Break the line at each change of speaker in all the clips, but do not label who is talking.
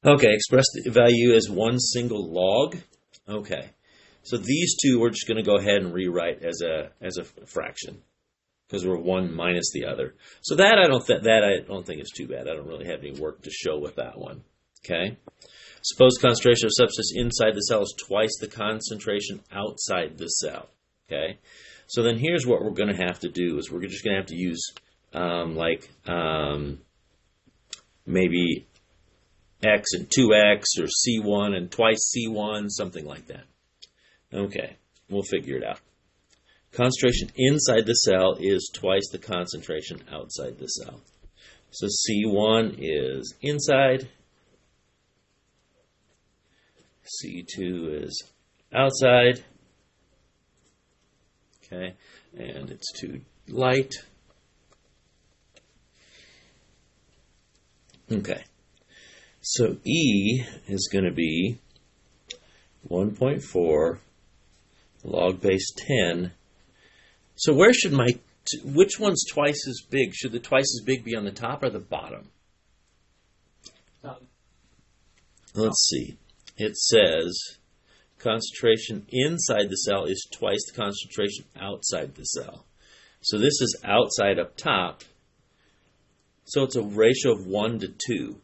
Okay, express the value as one single log. Okay, so these two we're just going to go ahead and rewrite as a fraction because we're one minus the other. So that I don't think is too bad. I don't really have any work to show with that one. Okay. Suppose concentration of substance inside the cell is twice the concentration outside the cell. Okay. So then here's what we're going to have to do is we're just going to have to use maybe x and 2x or C1 and twice C1, something like that. Okay, we'll figure it out. Concentration inside the cell is twice the concentration outside the cell. So C1 is inside, C2 is outside, okay, and it's too light. Okay, so E is going to be 1.4 log base 10. So where should which one's twice as big? Should the twice as big be on the top or the bottom? Let's see. It says concentration inside the cell is twice the concentration outside the cell. So this is outside up top. So it's a ratio of 1 to 2.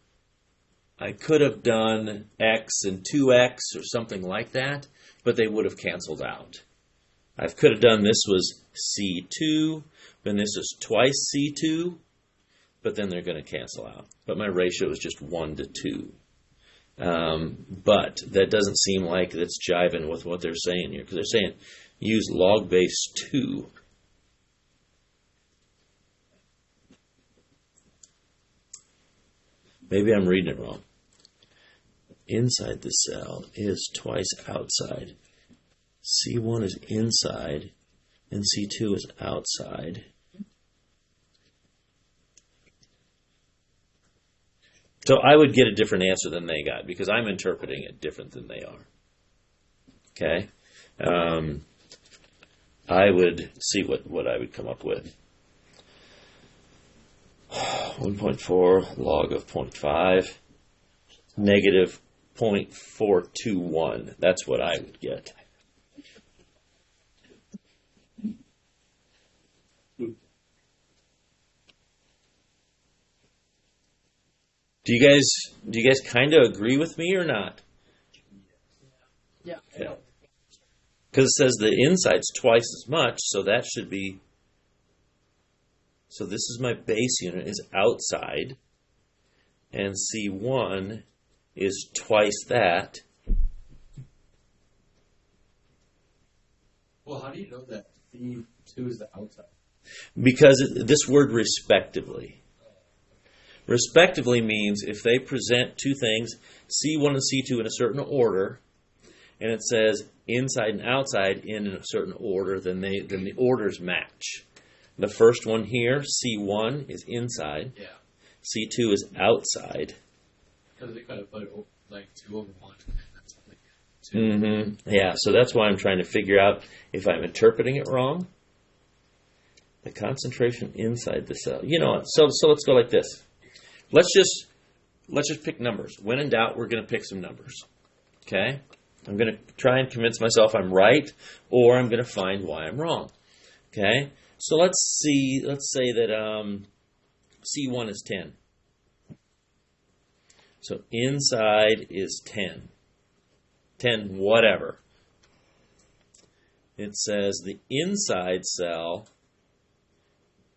I could have done x and 2x or something like that, but they would have canceled out. I could have done this was C2, then this is twice C2, but then they're going to cancel out. But my ratio is just 1 to 2. But that doesn't seem like it's jiving with what they're saying here, because they're saying use log base 2. Maybe I'm reading it wrong. Inside the cell is twice outside. C1 is inside, and C2 is outside. So I would get a different answer than they got, because I'm interpreting it different than they are. Okay? I would see what I would come up with. 1.4 log of 0.5, negative 0.421. That's what I would get. Do you guys kind of agree with me or not?
Yeah.
Because it says the inside's twice as much, so that should be. So this is my base unit is outside, and C1 is twice that.
Well, how do you know that C2 is the outside?
Because this word respectively. Respectively means if they present two things, C1 and C2 in a certain order, and it says inside and outside in a certain order, then the orders match. The first one here, C1, is inside.
Yeah.
C2 is outside.
Because they could have put like 2 over 1. That's like 2.
Mm-hmm. Yeah, so that's why I'm trying to figure out if I'm interpreting it wrong. The concentration inside the cell. You know what? So let's go like this. Let's just pick numbers. When in doubt, we're going to pick some numbers. Okay? I'm going to try and convince myself I'm right, or I'm going to find why I'm wrong. Okay? So let's say that C1 is 10. So inside is 10. 10 whatever. It says the inside cell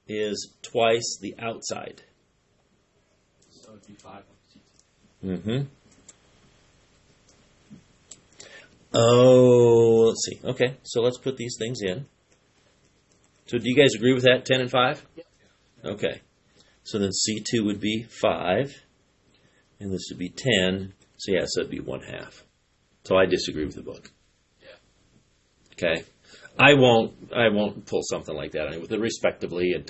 is twice the outside.
So it'd be 5 on C2.
Mm-hmm. Oh, let's see. Okay, so let's put these things in. So do you guys agree with that, 10 and 5?
Yeah.
Okay. So then C2 would be 5, and this would be 10. So yeah, so it'd be 1/2. So I disagree with the book.
Yeah.
Okay. I won't pull something like that with the respectively and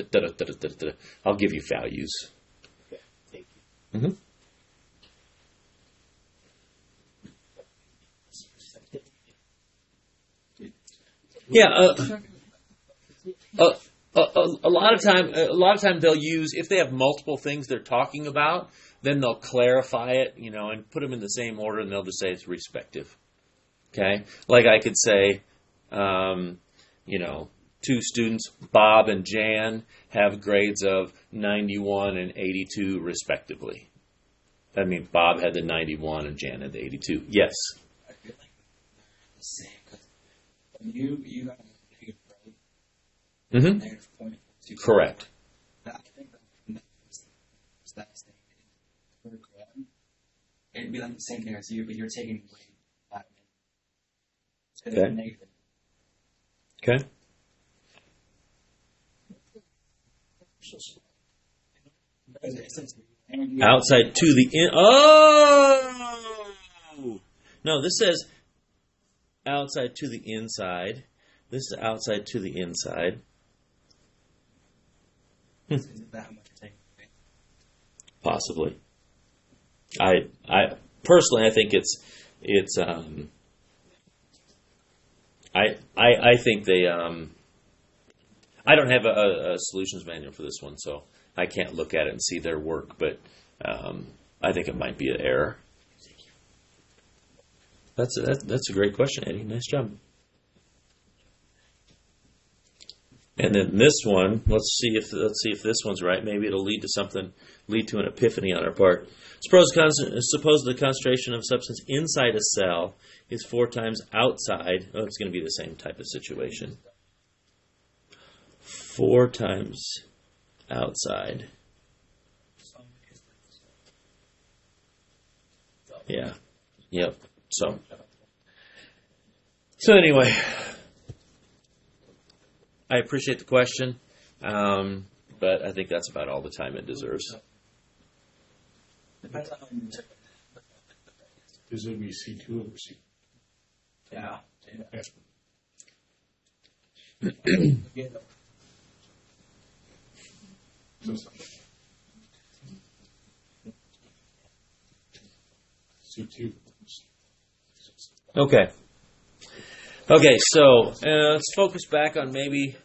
I'll give you values.
Okay. Thank you.
Mm-hmm. Yeah. A lot of time they'll use, if they have multiple things they're talking about, then they'll clarify it, and put them in the same order, and they'll just say it's respective. Okay, like I could say, two students, Bob and Jan, have grades of 91 and 82 respectively. That means Bob had the 91 and Jan had the 82. Yes.
I feel like the same because you got a negative, right?
Mm-hmm.
Negative 0.2.
Correct.
I think that thing per gram, it'd be like the same thing as you, but you're taking away 5 minutes. So
Okay.
Negative.
Okay. Outside to the in. Oh! No, this says outside to the inside. This is outside to the inside.
Is that how much you're taking away?
Possibly. I personally, I think it's I think they I don't have a solutions manual for this one, so I can't look at it and see their work, but I think it might be an error. That's a great question, Eddie. Nice job. And then this one, let's see if this one's right. Maybe it'll lead to an epiphany on our part. Suppose the concentration of substance inside a cell is 4 times outside. Oh, it's going to be the same type of situation. 4 times outside. Yeah. Yep. So anyway, I appreciate the question, but I think that's about all the time it deserves.
Depends on how you took it.
Is it C2 or C?
Yeah.
C2.
Okay. Okay, so let's focus back on maybe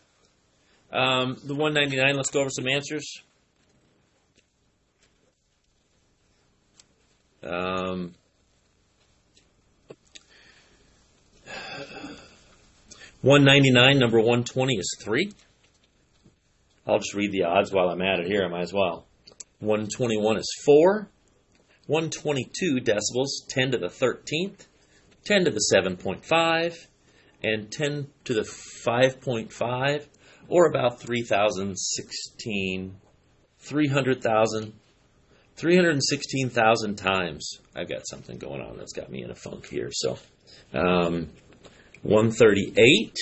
the 199. Let's go over some answers. 199, number 120 is 3. I'll just read the odds while I'm at it here. I might as well. 121 is 4. 122 decibels, 10 to the 13th, 10 to the 7.5, and 10 to the 5.5, or about 316,000 times. I've got something going on that's got me in a funk here. So, 138,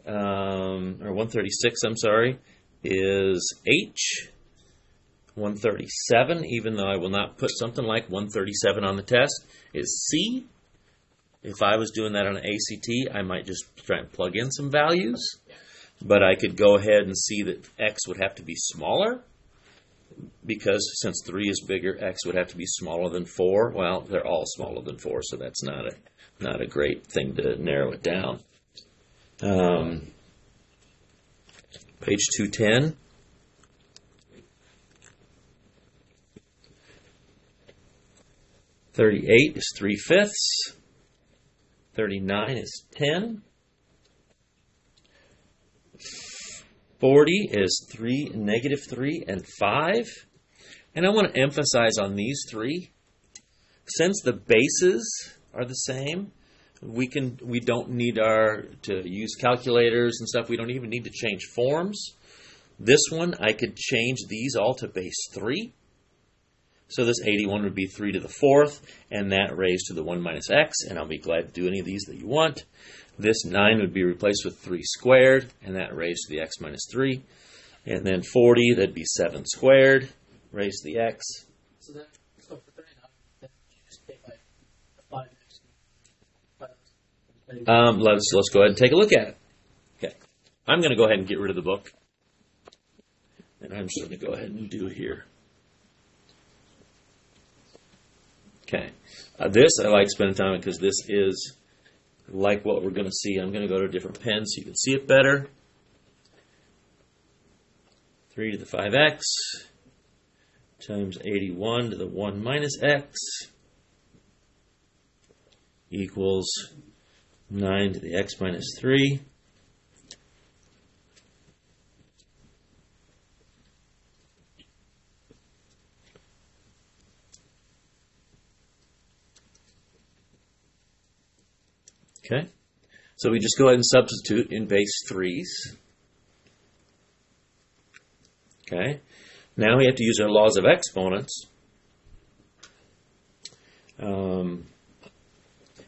or 136, I'm sorry, is H. 137, even though I will not put something like 137 on the test, is C. If I was doing that on an ACT, I might just try and plug in some values. But I could go ahead and see that X would have to be smaller, because since 3 is bigger, X would have to be smaller than 4. Well, they're all smaller than 4, so that's not a great thing to narrow it down. Page 210. $38 is 3/5. 39 is 10. 40 is -3 and 5. And I want to emphasize on these 3. Since the bases are the same, we don't need to use calculators and stuff. We don't even need to change forms. This one, I could change these all to base 3. So this 81 would be 3 to the 4th, and that raised to the 1 minus x, and I'll be glad to do any of these that you want. This 9 would be replaced with 3 squared, and that raised to the x minus 3. And then 40, that'd be 7 squared, raised to the x.
So for 39, then you just take like 5x.
Let's go ahead and take a look at it. Okay, I'm going to go ahead and get rid of the book, and I'm just going to go ahead and do here. Okay, this I like spending time on because this is like what we're going to see. I'm going to go to a different pen so you can see it better. 3 to the 5x times 81 to the 1 minus x equals 9 to the x minus 3. Okay, so we just go ahead and substitute in base 3's. Okay, now we have to use our laws of exponents.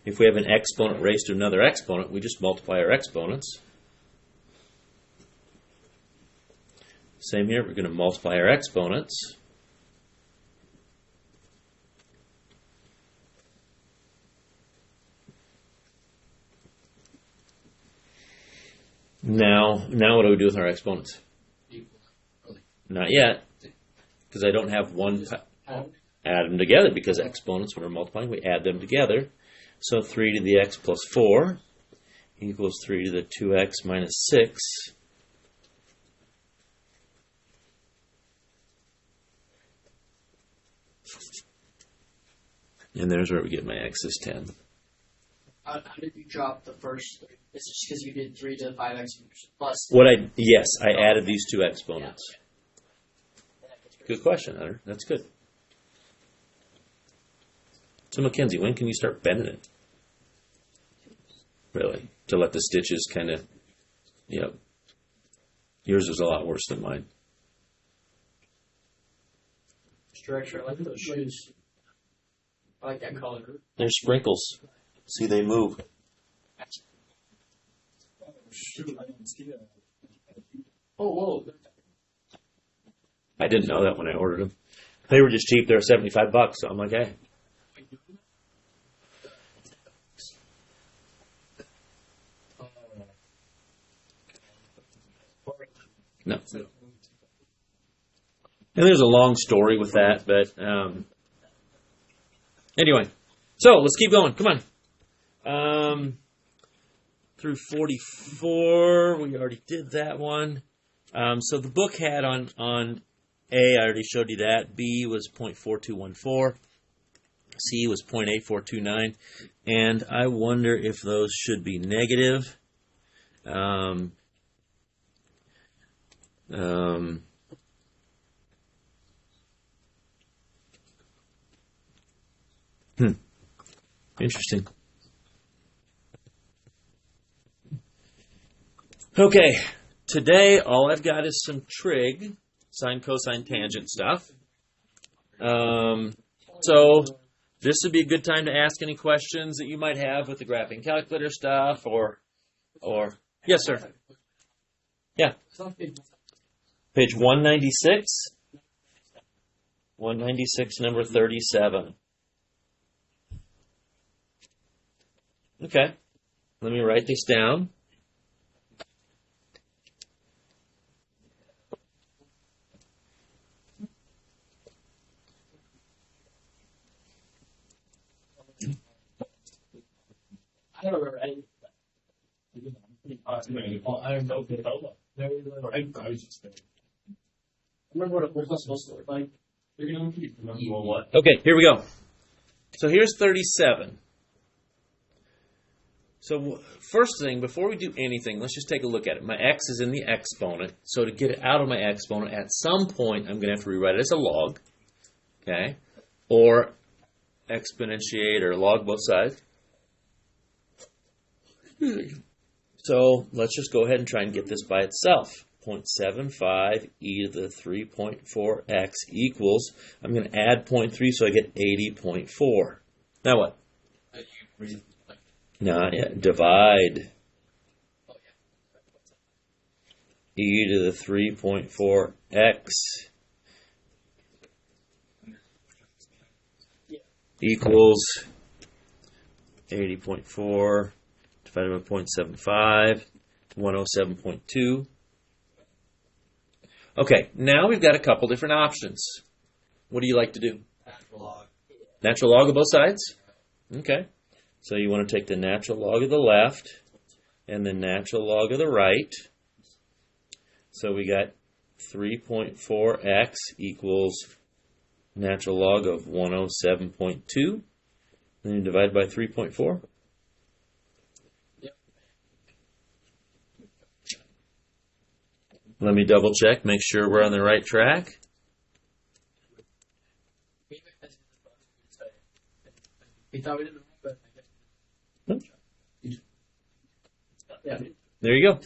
If we have an exponent raised to another exponent, we just multiply our exponents. Same here, we're going to multiply our exponents. Now what do we do with our exponents? Not yet, because I don't have one. Add them together, because exponents, when we're multiplying, we add them together. So 3 to the x plus 4 equals 3 to the 2x minus 6. And there's where we get my x is 10.
How did you drop the first 3? Is it just because you did 3 to the 5x plus?
Yes, I added these two exponents. Good question, Hunter. That's good. So, Mackenzie, when can you start bending it? Really? To let the stitches kind of, yours was a lot worse than mine.
Stretcher, I like those shoes. I like that color.
They're sprinkles. See, they move.
Oh, whoa.
I didn't know that when I ordered them. They were just cheap. They were $75, so I'm like, hey. No. And there's a long story with that, but anyway. So let's keep going. Come on. Through 44, we already did that one. So the book had on A, I already showed you that. B was 0.4214. C was 0.8429. And I wonder if those should be negative. Interesting. Okay, today all I've got is some trig, sine, cosine, tangent stuff. So this would be a good time to ask any questions that you might have with the graphing calculator stuff, or yes, sir. Yeah. Page 196. 196, number 37. Okay, let me write this down.
I don't remember any. I don't know. I remember what it was supposed to look like.
Okay, here we go. So here's 37. So first thing, before we do anything, let's just take a look at it. My x is in the exponent. So to get it out of my exponent, at some point, I'm going to have to rewrite it as a log. Okay? Or exponentiate or log both sides. So let's just go ahead and try and get this by itself. 0.75 e to the 3.4x equals, I'm going to add 0.3 so I get 80.4. Now what? Not yet. Divide e to the 3.4x equals 80.4 divided by 0.75, 107.2. Okay, now we've got a couple different options. What do you like to do?
Natural log.
Natural log of both sides? Okay. So you want to take the natural log of the left and the natural log of the right. So we got 3.4x equals natural log of 107.2. Then you divide by 3.4.
Yep.
Let me double check, make sure we're on the right track.
We thought we didn't know, but I guess. Yeah.
There you go.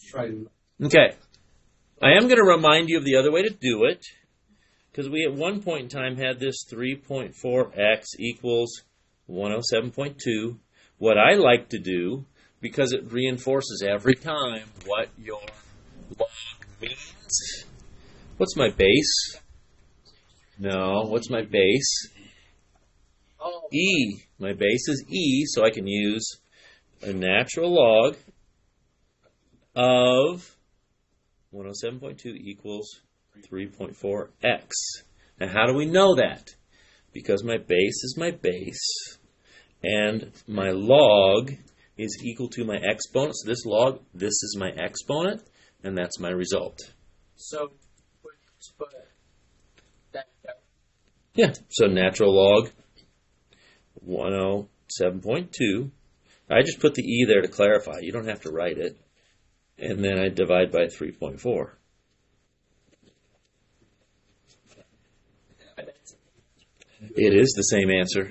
Try to.
Okay. I am going to remind you of the other way to do it, because we at one point in time had this 3.4x equals 107.2. What I like to do, because it reinforces every time what your log means. What's my base? No, what's my base?
Oh.
E. My base is E, so I can use a natural log of 107.2 equals 3.4x. Now, how do we know that? Because my base is my base, and my log is equal to my exponent. So this log, this is my exponent, and that's my result.
So, would you just put that down?
Yeah, so natural log 107.2. I just put the E there to clarify. You don't have to write it. And then I divide by 3.4. It is the same answer.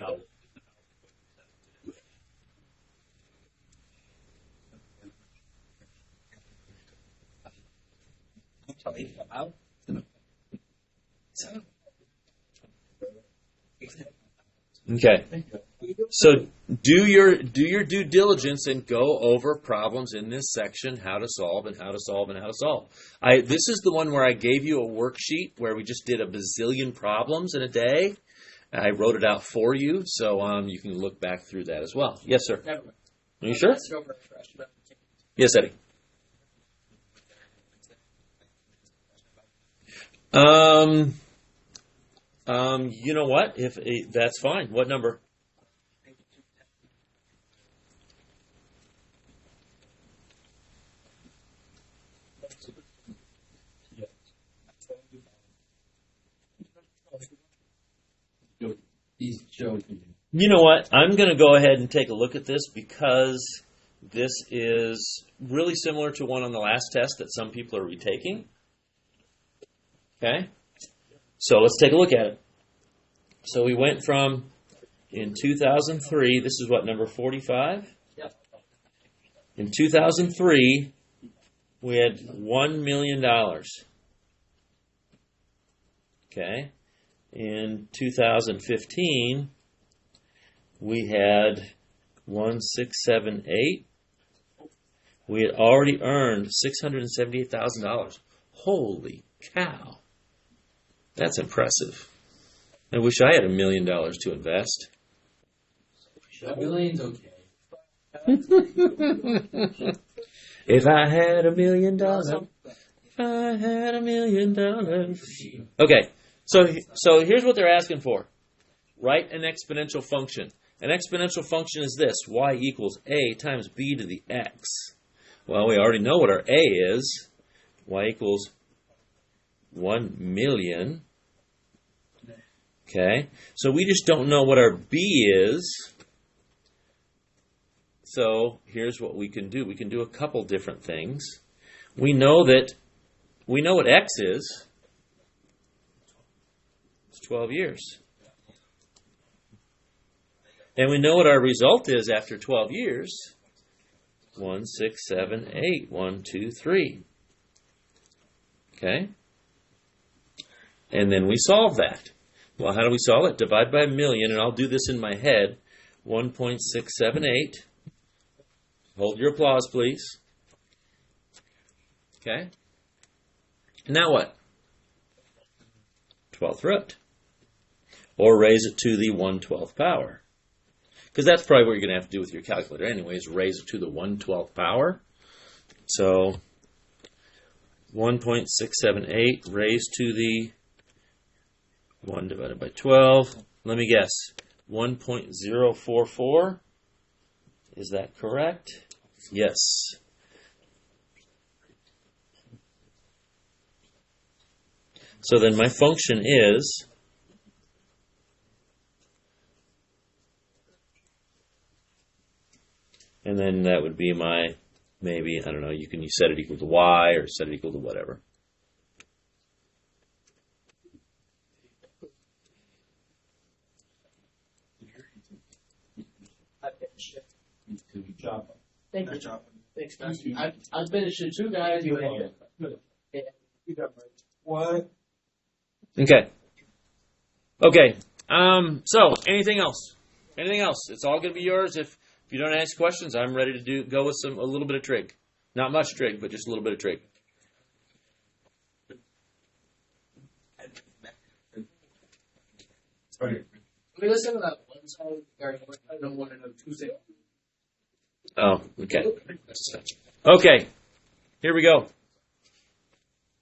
Okay. So do your due diligence and go over problems in this section, how to solve and how to solve and how to solve. This is the one where I gave you a worksheet where we just did a bazillion problems in a day. I wrote it out for you, so you can look back through that as well. Yes, sir.
Never mind.
Are you sure?
Let's go for a fresh, but-
Yes, Eddie. You know what? If that's fine. What number?
He's joking.
You know what? I'm going to go ahead and take a look at this because this is really similar to one on the last test that some people are retaking. Okay? So let's take a look at it. So we went from, in 2003, this is what, number 45?
Yep.
In 2003, we had $1 million. Okay? In 2015, we had 1678. We had already earned $678,000. Holy cow. That's impressive. I wish I had $1 million to invest.
$1 million's okay.
If I had $1 million, if I had $1 million. Okay, so here's what they're asking for. Write an exponential function. An exponential function is this: y equals a times b to the x. Well, we already know what our a is. Y equals 1 million. Okay, so we just don't know what our b is. So here's what we can do. We can do a couple different things. We know what x is. It's 12 years. And we know what our result is after 12 years. 1, 6, 7, 8. 1, 2, 3. Okay? And then we solve that. Well, how do we solve it? Divide by 1 million, and I'll do this in my head. 1.678. Hold your applause, please. Okay? Now what? 12th root. Or raise it to the 1/12th power. Because that's probably what you're going to have to do with your calculator anyways, raise it to the 1/12th power. So 1.678 raised to the 1 divided by 12. Let me guess. 1.044. Is that correct? Yes. So then my function is and then that would be my, maybe, I don't know, you can set it equal to y or set it equal to whatever.
I finished it.
Good job.
Thank you.
Nice job.
Thanks, guys. I finished it too, guys.
You
Thank
did.
you. Yeah.
You got right. What?
Okay. Okay. So anything else? Anything else? It's all going to be yours. If you don't ask questions, I'm ready to go with a little bit of trig. Not much trig, but just a little bit of trig.
Right.
We listen to that one song. I don't want to know Tuesday.
Oh, okay. Okay. Here we go.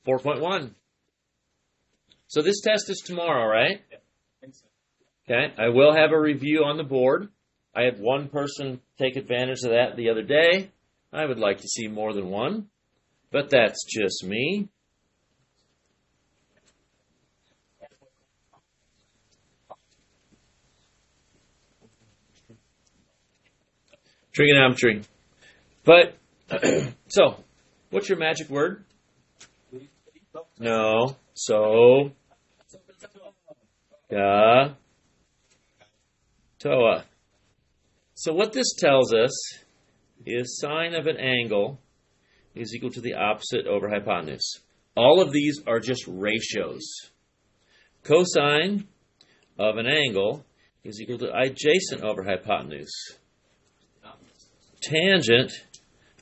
4.1. So this test is tomorrow, right? Okay. I will have a review on the board. I had one person take advantage of that the other day. I would like to see more than one, but that's just me. Trigonometry. But, so, what's your magic word? No. So, Toa. So what this tells us is sine of an angle is equal to the opposite over hypotenuse. All of these are just ratios. Cosine of an angle is equal to adjacent over hypotenuse. Tangent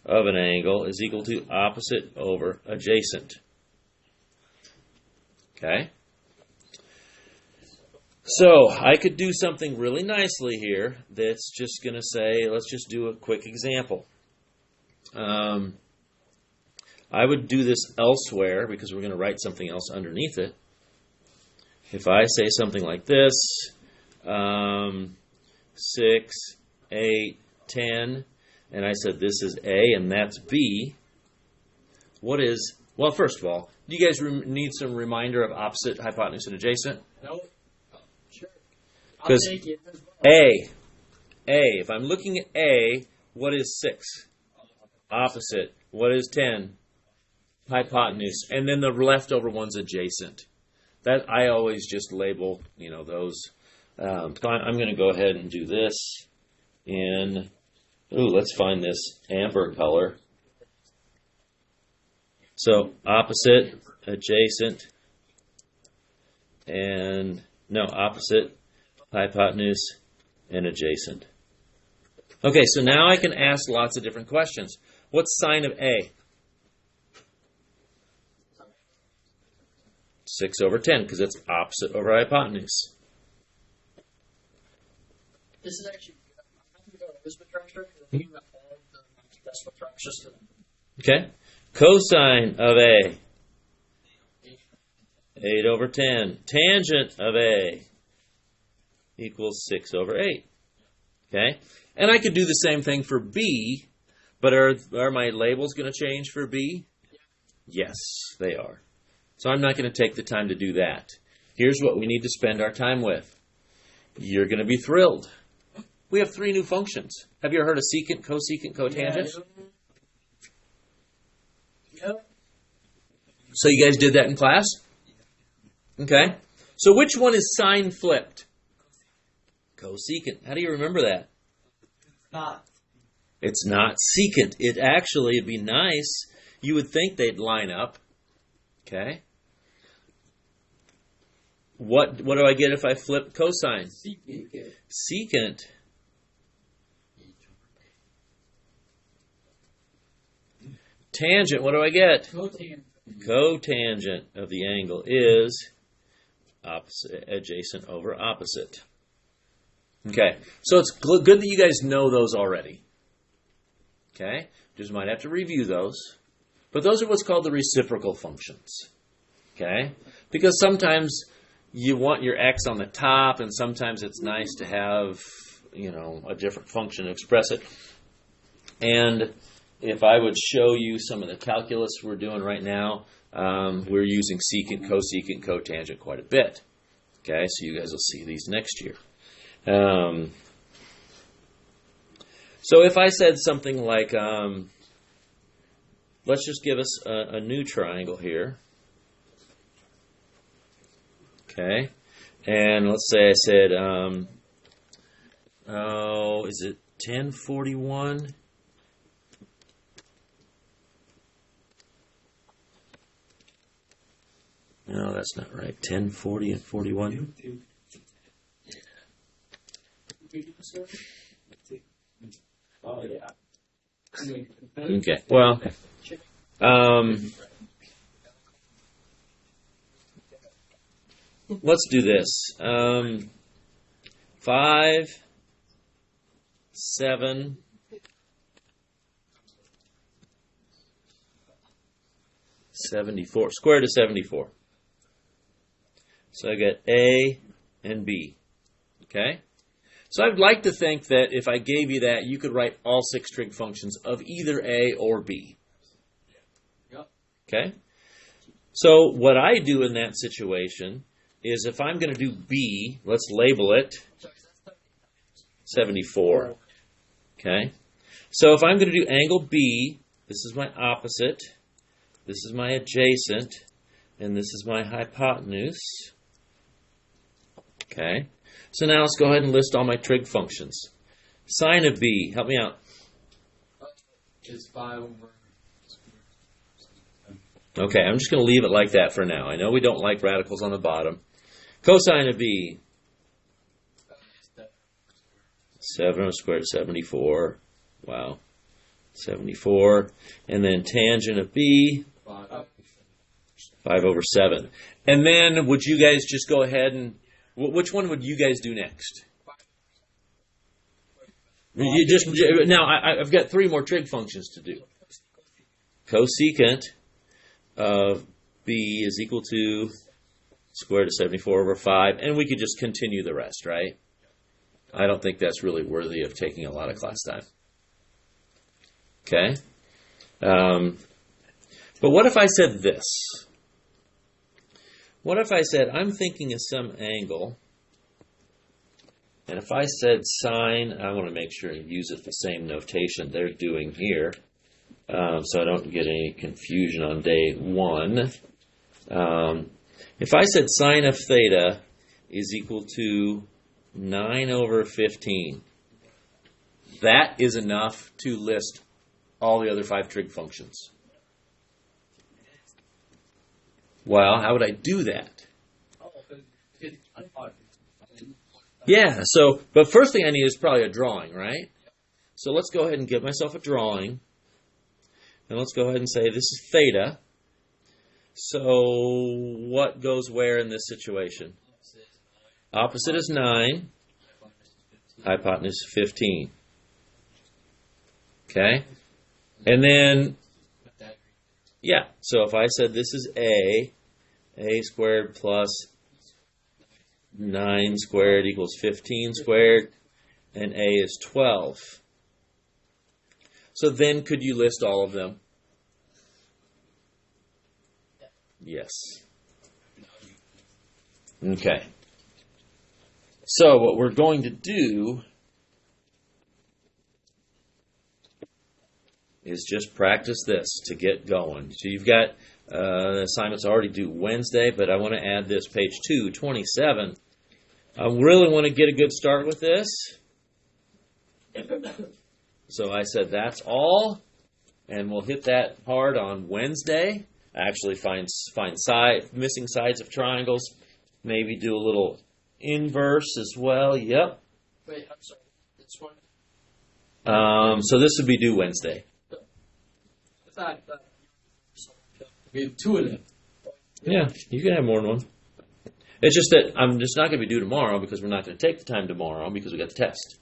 of an angle is equal to opposite over adjacent. Okay? So, I could do something really nicely here that's just going to say, let's just do a quick example. I would do this elsewhere because we're going to write something else underneath it. If I say something like this, 6, 8, 10, and I said this is A and that's B, what is, well, first of all, do you guys need some reminder of opposite, hypotenuse, and adjacent?
No. Sure. I'll
Because
take it.
A, if I'm looking at A, what is 6? Opposite. What is 10? Hypotenuse. And then the leftover one's adjacent. That I always just label, those. So I'm going to go ahead and do this in, let's find this amber color. So opposite, adjacent, and opposite, hypotenuse, and adjacent. Okay, so now I can ask lots of different questions. What's sine of A? 6 over 10, because it's opposite over hypotenuse.
This is actually good. I'm going to go with this protractor because I think that all of the best protractors to them.
Okay. Cosine of A. 8 over 10. Tangent of A equals 6 over 8. Okay? And I could do the same thing for B, but are my labels going to change for B? Yes, they are. So I'm not going to take the time to do that. Here's what we need to spend our time with. You're going to be thrilled. We have 3 new functions. Have you ever heard of secant, cosecant, cotangent?
Yeah.
So you guys did that in class? Okay. So which one is sine flipped? Cosecant. How do you remember that?
Not.
It's not secant. It'd be nice. You would think they'd line up. Okay. What do I get if I flip cosine? Secant. Tangent, what do I get? Cotangent of the angle is opposite, adjacent over opposite. Okay, so it's good that you guys know those already. Okay, just might have to review those. But those are what's called the reciprocal functions. Okay, because sometimes you want your x on the top, and sometimes it's nice to have, a different function to express it. And if I would show you some of the calculus we're doing right now, we're using secant, cosecant, cotangent quite a bit. Okay, so you guys will see these next year. So if I said something like, let's just give us a new triangle here. Okay, and let's say I said, is it 1041? No, that's not right. 1040 and 41.
Oh, yeah.
Okay, well, let's do this. 5, 7, 74. Square root of 74. So I get A and B. Okay? So I'd like to think that if I gave you that, you could write all 6 trig functions of either A or B. Okay? So what I do in that situation is if I'm going to do B, let's label it 74. Okay? So if I'm going to do angle B, this is my opposite, this is my adjacent, and this is my hypotenuse. Okay? So now let's go ahead and list all my trig functions. Sine of B, help me out.
It's 5 over.
Okay, I'm just going to leave it like that for now. I know we don't like radicals on the bottom. Cosine of B. 7 squared 74. Wow. 74. And then tangent of B. 5 over 7. And then would you guys just go ahead and... Which one would you guys do next? Now, I've got 3 more trig functions to do. Cosecant of B is equal to square root of 74 over 5. And we could just continue the rest, right? I don't think that's really worthy of taking a lot of class time. Okay? But what if I said this? What if I said, I'm thinking of some angle, and if I said sine, I want to make sure and use it the same notation they're doing here, so I don't get any confusion on day 1. If I said sine of theta is equal to 9 over 15, that is enough to list all the other 5 trig functions. Well, how would I do that? Yeah, so, but first thing I need is probably a drawing, right? So let's go ahead and give myself a drawing. And let's go ahead and say this is theta. So what goes where in this situation? Opposite is 9. Hypotenuse is 15. Okay? And then, yeah, so if I said this is A squared plus 9 squared equals 15 squared, and A is 12. So then could you list all of them? Yes. Okay. So what we're going to do is just practice this to get going. So you've got assignments already due Wednesday, but I want to add this, page 227. I really want to get a good start with this. So I said that's all, and we'll hit that hard on Wednesday. Actually find missing sides of triangles, maybe do a little inverse as well. Yep.
Wait, I'm sorry. This one?
So this would be due Wednesday.
I thought
We have 2 of them.
Yeah, you can have more than one. It's just that I'm just not going to be due tomorrow because we're not going to take the time tomorrow because we got the test.